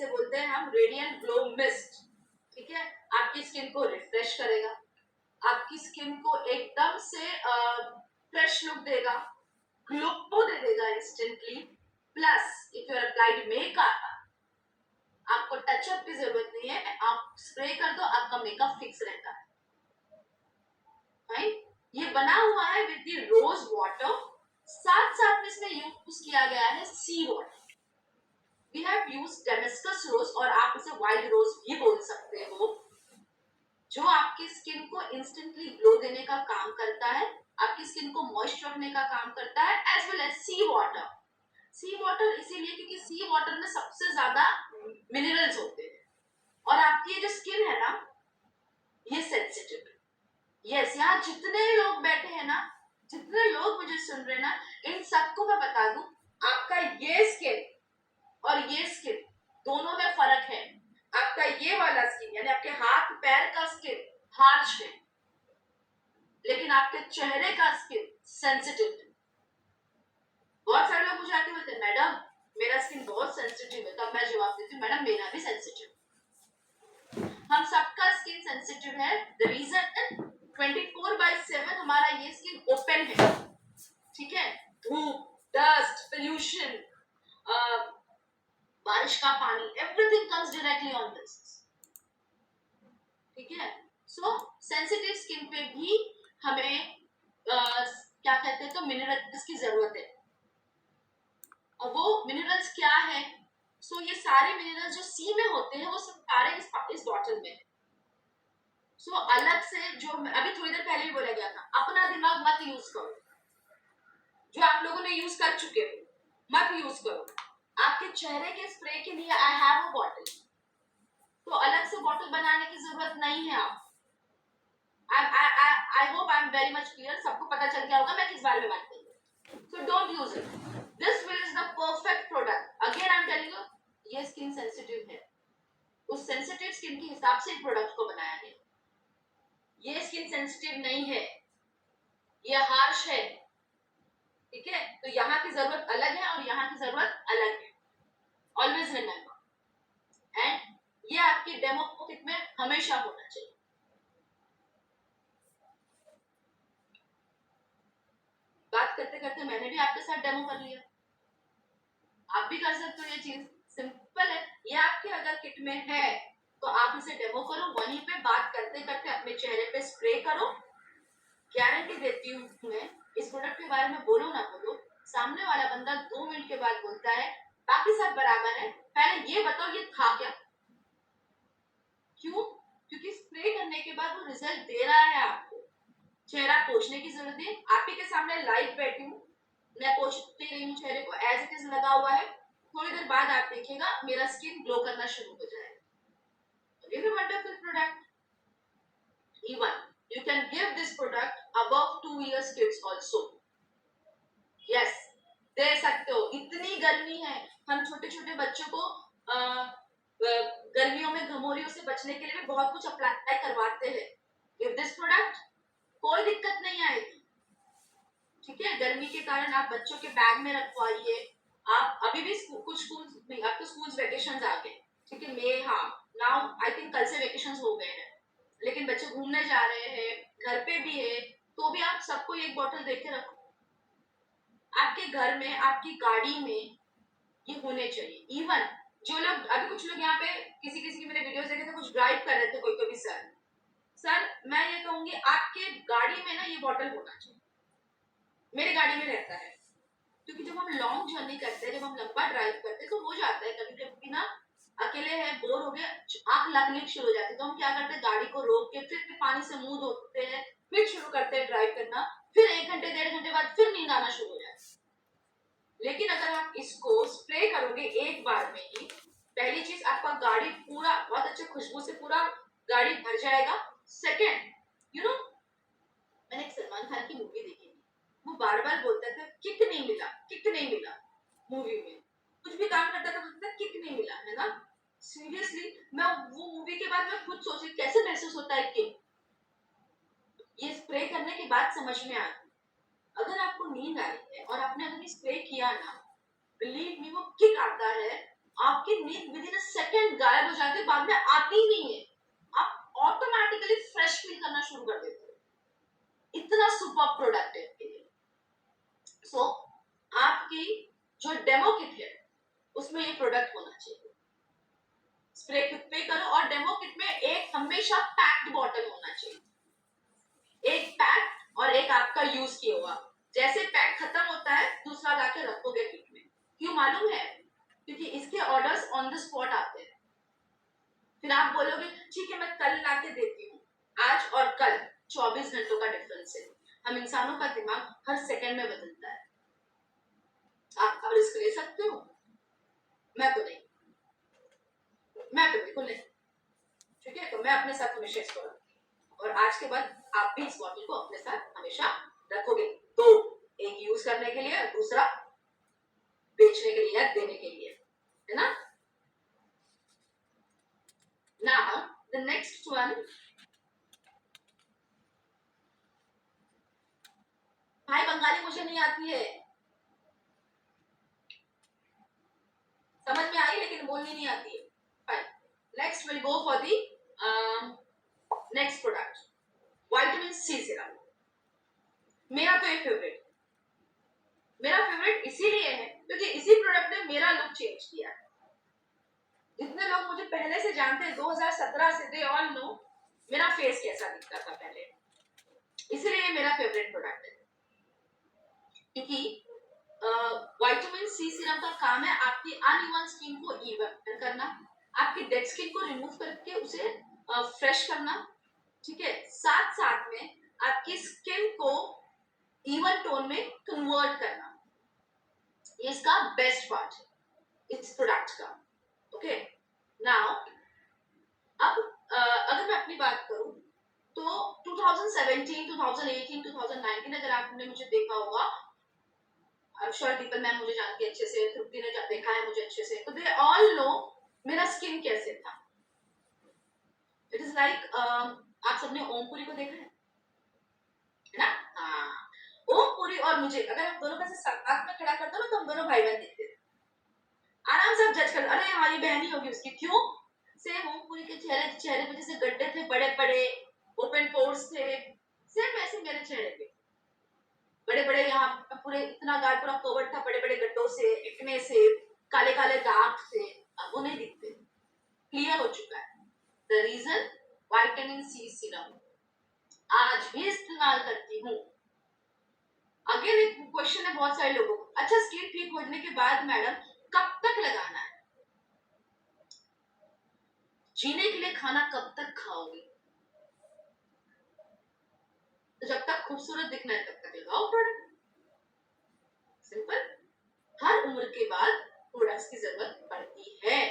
इसे बोलते हैं हम रेडिएंट ग्लो मिस्ट। ठीक है, आपकी स्किन को रिफ्रेश करेगा, आपकी स्किन को एकदम से फ्रेश लुक देगा, ग्लो दे देगा instantly. Plus if you applied makeup, आपको टचअप की जरूरत नहीं है, आप स्प्रे कर दो, आपका मेकअप फिक्स रहता है। राइट, ये बना हुआ है विद द रोज वाटर, साथ साथ में इसमें यूज किया गया है सी वाटर। वी हैव यूज्ड डेमेस्कस रोज, और आप इसे वाइल्ड रोज भी बोल सकते हो, जो आपकी स्किन को इंस्टेंटली ग्लो देने का काम करता है, आपकी स्किन को मॉइस्ट रखने का काम करता है, एज वेल एज सी वाटर। सी वाटर इसीलिए क्योंकि सी वाटर में सबसे ज्यादा मिनरल्स होते हैं, और आपकी जो स्किन है ना, ये सेंसिटिव है। यस, यहाँ जितने लोग बैठे हैं ना, जितने लोग मुझे सुन रहे हैं ना, इन सबको मैं बता दूं, आपका ये स्किन और ये स्किन दोनों में फर्क है। आपका ये वाला स्किन यानी आपके हाथ पैर का स्किन हार्श है, लेकिन आपके चेहरे का स्किन सेंसिटिव है। बहुत सारे लोग मुझे आके बोलते हैं, मैडम मेरा स्किन बहुत सेंसिटिव है, तब मैं जवाब देती हूँ, मैडम मेरा भी सेंसिटिव। हम सबका स्किन सेंसिटिव है। द रीजन 24/7 हमारा ये स्किन ओपन है। ठीक है, धूप, डस्ट, पोल्यूशन, बारिश का पानी, everything comes directly on this. ठीक है, सो सेंसिटिव स्किन पे भी हमें क्या कहते हैं, तो मिनरल्स की जरूरत है। और वो मिनरल्स क्या है? सो ये सारे मिनरल्स जो सी में होते हैं वो सारे इस बॉटल में। सो अलग से जो अभी थोड़ी देर पहले ही बोला गया था, अपना दिमाग मत यूज करो, जो आप लोगों ने यूज कर चुके हो मत यूज करो। आपके चेहरे के स्प्रे के लिए आई हैव अ बॉटल, तो अलग से बॉटल बनाने की जरूरत नहीं है। आप I hope I am very much clear, सबको पता चल गया होगा मैं किस बारे में बात कर रही हूँ। So don't use it. This is the perfect product. Again I am telling you, ये स्किन सेंसिटिव है, उस सेंसिटिव स्किन के हिसाब से प्रोडक्ट को बनाया है। ये स्किन सेंसिटिव नहीं है, ये हार्श है। ठीक है, तो यहाँ की जरूरत अलग है और यहाँ की जरूरत अलग है, ऑलवेज रिमेम्बर। एंड ये आपकी डेमो किट में हमेशा होना चाहिए। बात करते करते मैंने भी आपके साथ डेमो कर लिया, आप भी कर सकते हो। ये चीज सिंपल है, ये आपके अगर किट में है तो आप इसे डेमो करो, वहीं पे बात करते करते अपने चेहरे पे स्प्रे करो। गारंटी देती हूँ मैं, इस प्रोडक्ट के बारे में बोलो ना बोलो, सामने वाला बंदा 2 मिनट के बाद बोलता है बाकी सब बराबर है, पहले ये बताओ ये था क्या। क्यों? क्योंकि स्प्रे करने के बाद वो रिजल्ट दे रहा है आपको। चेहरा पोंछने की जरूरत है, आप ही के सामने लाइव बैठी हूँ, मैं पोंछती रही हूँ चेहरे को, एज इट इज लगा हुआ है। थोड़ी देर बाद आप देखिएगा मेरा स्किन ग्लो करना शुरू हो जाएगा। It's a wonderful product. Even you can give this product above 2 years kids also. Yes, दे सकते हो। इतनी गर्मी है, हम छोटे छोटे बच्चों को गर्मियों में घमौरियों से बचने के लिए भी बहुत कुछ अप्लाई करवाते हैं। Give this product, कोई दिक्कत नहीं आएगी। ठीक है, गर्मी के कारण आप बच्चों के बैग में रखवाइए। आप अभी भी कुछ स्कूल नहीं, अब तो स्कूल वेकेशन आ गए। ठीक है, मे हाँ नाउ आई थिंक कल से वेकेशन हो गए हैं, लेकिन बच्चे घूमने जा रहे हैं, घर पे भी है, तो भी आप सबको एक बोतल देके रखो। आपके घर में, आपकी गाड़ी में ये होने चाहिए। इवन जो लोग अभी कुछ लोग यहाँ पे किसी किसी की मैंने वीडियोस देखे थे, कुछ ड्राइव कर रहे थे कोई तो भी, सर मैं ये कहूंगी आपके गाड़ी में ना ये बॉटल होना चाहिए। मेरे गाड़ी में रहता है, क्योंकि जब हम लॉन्ग जर्नी करते हैं, जब हम लंबा ड्राइव करते हैं तो हो जाता है कभी कभी ना, अकेले हैं, बोर हो गए, आंख लगने शुरू हो जाती है, तो हम क्या करते हैं गाड़ी को रोक के फिर पानी से मुंह धोते हैं, फिर शुरू करते हैं ड्राइव करना, फिर 1 घंटे 1.5 घंटे बाद फिर नींद आना शुरू हो जाती है। लेकिन अगर आप इसको स्प्रे करोगे एक बार में ही, पहली चीज आपका गाड़ी पूरा बहुत अच्छे खुशबू से पूरा गाड़ी भर जाएगा। सेकेंड, यू नो मैंने एक सलमान खान की मूवी देखी, वो बार बार बोलता था किक नहीं मिला, किक नहीं मिला। मूवी में कुछ भी काम करता था बोलता था किक नहीं मिला, है ना। सीरियसली मैं वो मूवी के बाद मैं खुद सोची कैसे महसूस होता है किक। ये स्प्रे करने के बाद समझ में आती। अगर आपको नींद आ रही है और आपने अगर स्प्रे किया ना, बिलीव मी वो किक आता है, आपकी नींद विद इन अ सेकंड गायब हो जाते, बाद में आती ही नहीं है, आप ऑटोमेटिकली फ्रेश फील करना शुरू कर देते हो। इतना सुपर प्रोडक्ट है इसके लिए। सो आपकी जो डेमो किट है उसमें ये प्रोडक्ट होना चाहिए। स्प्रे किट पे करो और डेमो किट में एक हमेशा पैक्ड बॉटल होना चाहिए, एक पैक और एक आपका यूज किया हुआ। जैसे पैक खत्म होता है दूसरा लाके रखोगे किट में। क्यों मालूम है? क्योंकि इसके ऑर्डर्स ऑन द स्पॉट आते हैं। फिर आप बोलोगे ठीक है मैं कल लाके देती हूँ, आज और कल 24 घंटों का डिफरेंस है। हम इंसानों का दिमाग हर सेकंड में बदलता है। आप रिस्क ले सकते हो, मैं तो नहीं, मैं तो बिल्कुल नहीं। ठीक है, तो मैं अपने साथ हमेशा इसको रखूंगी और आज के बाद आप भी इस बॉटल को अपने साथ हमेशा रखोगे। तो एक यूज करने के लिए, दूसरा बेचने के लिए या देने के लिए, है ना? Now the next one, भाई बंगाली मुझे नहीं आती है, समझ में आई लेकिन बोलनी नहीं आती है। Fine, next will go for the next product, vitamin C serum. मेरा तो एक फेवरेट, मेरा फेवरेट इसीलिए है क्योंकि इसी प्रोडक्ट ने मेरा लुक चेंज किया है। जितने लोग मुझे पहले से जानते हैं 2017 से, दे ऑल नो मेरा फेस कैसा दिखता था पहले, इसीलिए मेरा फेवरेट प्रोडक्ट है। क्योंकि विटामिन सी सीरम का काम है आपकी अनइवन स्किन को इवन करना, आपकी डेड स्किन को रिमूव करके उसे फ्रेश करना, ठीक है, साथ साथ में आपकी स्किन को इवन टोन में कन्वर्ट करना। ये इसका बेस्ट पार्ट है इस प्रोडक्ट का। ओके, नाउ अब अगर मैं अपनी बात करूं तो 2017, 2018, 2019 अगर आपने मुझे देखा होगा, I am sure the people ma'am मुझे जानती है अच्छे से, तृप्ति ने देखा है मुझे अच्छे से, तो दे ऑल नो मेरा स्किन कैसे था। इट इज लाइक आप सबने ओमपुरी को देखा है ना? हाँ, ओमपुरी और मुझे अगर हम दोनों का साथ में खड़ा करते हो ना तो हम दोनों भाई बहन दिखते थे। आराम से आप जज कर, अरे हाँ ये बहन ही होगी उसकी। क्यों? सेम ओमपुरी के चेहरे पे जैसे गड्ढे थे, बड़े बड़े ओपन पोर्स थे, सेम वैसे मेरे चेहरे पे बड़े बड़े, यहाँ पूरे इतना गाल पूरा कवर्ड था बड़े बड़े गड्ढों से, एक्ने से, काले काले दाग से। अब वो नहीं दिखते, क्लियर हो चुका है। The reason, vitamin C serum आज भी इस्तेमाल करती हूँ। अगेन एक क्वेश्चन है बहुत सारे लोगों को, अच्छा स्किन ठीक होने के बाद मैडम कब तक लगाना है? जीने के लिए खाना कब तक खाओगे? तो जब तक खूबसूरत दिखना है तब तक लगाओ प्रोडक्ट, सिंपल। हर उम्र के बाद प्रोडक्ट्स की जरूरत पड़ती है,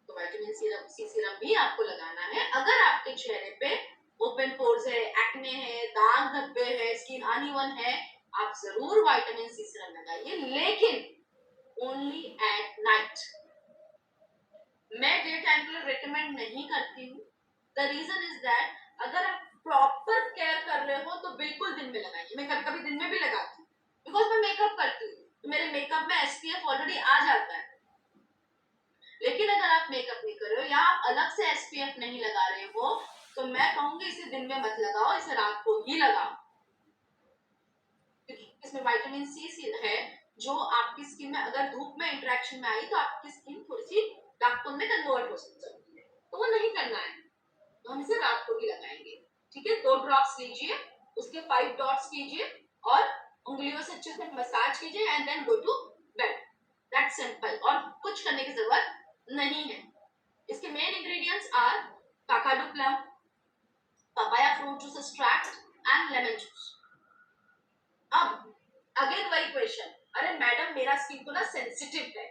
तो विटामिन सी सीरम भी आपको लगाना है। अगर आपके चेहरे पे ओपन पोर्स है, एक्ने है, दाग धब्बे है, स्किन अनइवन है, आप जरूर विटामिन सी सीरम लगाइए, लेकिन ओनली एट नाइट। मैं डे टाइम के लिए रिकमेंड नहीं करती हूँ। द रीजन इज दैट अगर आप प्रॉपर केयर कर रहे हो तो बिल्कुल दिन में लगाइए। मैं कभी कभी दिन में भी लगाती हूँ बिकॉज मैं मेकअप करती हूँ, तो मेरे मेकअप में एसपीएफ ऑलरेडी आ जाता है। लेकिन अगर आप मेकअप नहीं कर रहे हो या आप अलग से एसपीएफ नहीं लगा रहे हो तो मैं कहूंगी इसे दिन में मत लगाओ, इसे रात को ही लगाओ, क्योंकि इसमें विटामिन सी है जो आपकी स्किन में अगर धूप में इंटरेक्शन में आई तो आपकी स्किन थोड़ी सी डार्क टोन में कन्वर्ट हो सकती है, तो वो नहीं करना है, तो हम इसे रात को ही लगाएंगे। ठीक है, 2 ड्रॉप्स लीजिए, उसके 5 डॉट्स कीजिए और उंगलियों से अच्छे से मसाज कीजिए and then go to bed. That's simple, और कुछ करने की जरूरत नहीं है। इसके main ingredients are Kakadu plum, papaya fruit juice extract and lemon juice। अब अगेन वही क्वेश्चन, अरे मैडम मेरा स्किन तो ना सेंसिटिव है,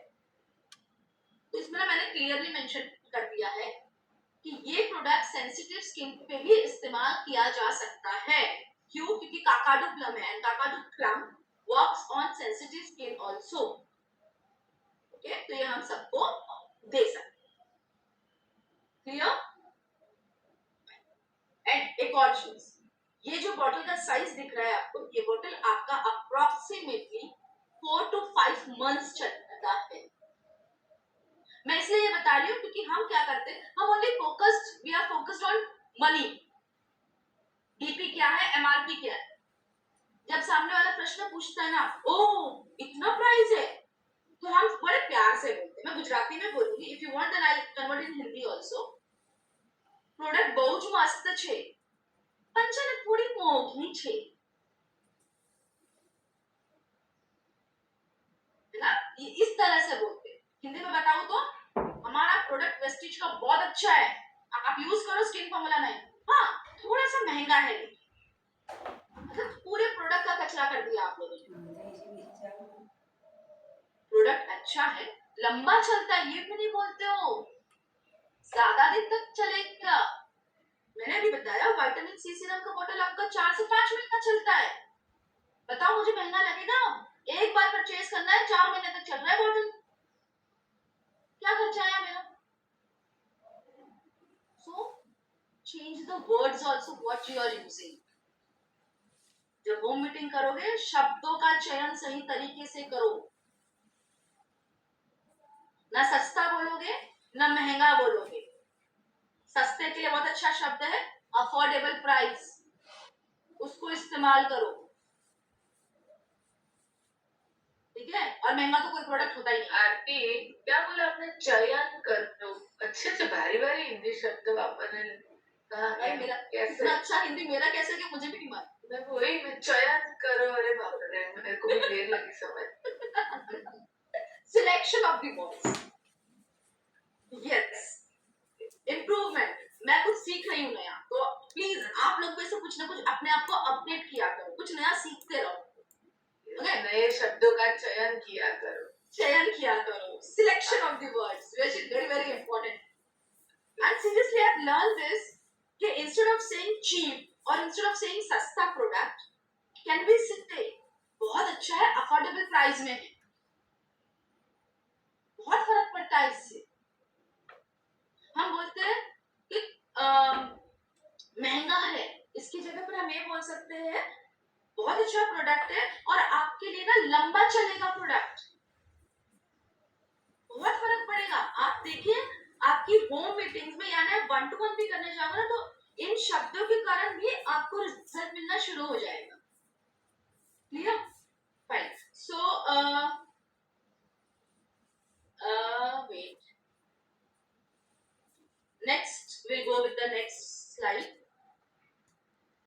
तो इसमें ना मैंने क्लियरली मेंशन कर दिया है कि ये प्रोडक्ट सेंसिटिव स्किन पे भी इस्तेमाल किया जा सकता है। क्यों? क्योंकि काकाडू प्लम है and Kakadu plum works on sensitive skin also. Okay, तो ये हम सबको दे सकते हैं। क्लियर? एंड एक और चीज, ये जो बॉटल का साइज दिख रहा है आपको, ये बॉटल आपका अप्रोक्सीमेटली 4 to 5 मंथ्स चलता है। मैं इसलिए ये बता रही हूँ हम क्या करते हैं, हम only focused, we are focused on money, DP क्या है, एमआरपी क्या है। जब सामने वाला प्रश्न पूछता है ना, ओ इतना प्राइस है, तो हम बड़े प्यार से बोलते हैं। मैं गुजराती में बोलूंगी, if you want then I convert in Hindi also. Product બહુ જ મસ્ત છે, પણ છે ને થોડી મોંઘી છે, है ना, इस तरह से बोलते हैं। हिंदी में बताऊं तो, हमारा प्रोडक्ट वेस्टिज का बहुत अच्छा है, आप यूज करो, स्किन फॉर्मूला नहीं, हाँ थोड़ा सा महंगा है, मतलब पूरे प्रोडक्ट का कचरा कर दिया आप लोगों ने। प्रोडक्ट अच्छा है, लंबा चलता है, ये भी नहीं बोलते हो, ज्यादा दिन तक चलेगा। मैंने अभी बताया विटामिन सी सीरम का बोतल आपका 4 से 5 महीना चलता है। बताओ मुझे महंगा लगेगा? एक बार परचेज करना है, 4 महीने तक चल रहा है बोतल, क्या खर्चा आया मेरा? So change the words also what you are using. जब होम मीटिंग करोगे, शब्दों का चयन सही तरीके से करो, ना सस्ता बोलोगे ना महंगा बोलोगे। सस्ते के लिए बहुत अच्छा शब्द है अफोर्डेबल प्राइस, उसको इस्तेमाल करो, ठीक है। और महंगा तो कोई प्रोडक्ट होता ही नहीं। आरती क्या बोला आपने, चयन कर दो, अच्छे से भारी भारी हिंदी शब्द वापरने कहा है। मेरा कैसे इतना अच्छा हिंदी मेरा कैसे कि मुझे भी नहीं मालूम। मैं वही मैं चयन करो, अरे बाप रे, मेरे को भी देर लगी समझ। Selection of the words, yes, improvement. मैं कुछ सीख रही हूँ नया, तो प्लीज आप लोग से कुछ ना कुछ अपने आप को अपडेट किया करो, कुछ नया सीखते रहो, नए शब्दों का चयन किया करो, selection of the words which is very very important. And seriously I have learn this कि इंस्टेड ऑफ सेइंग चीप और इंस्टेड ऑफ सेइंग सस्ता प्रोडक्ट, कैन वी से बहुत अच्छा है, अफोर्डेबल प्राइस में है, बहुत फर्क पड़ता है इससे। हम बोलते हैं कि महंगा है, इसकी जगह पर हम ये बोल सकते हैं बहुत अच्छा प्रोडक्ट है और आपके लिए ना लंबा चलेगा प्रोडक्ट, बहुत फर्क पड़ेगा। आप देखिए आपकी होम मीटिंग्स में, यानी आप 1-to-1 भी करने जाओगे ना, तो इन शब्दों के कारण भी आपको रिजल्ट मिलना शुरू हो जाएगा।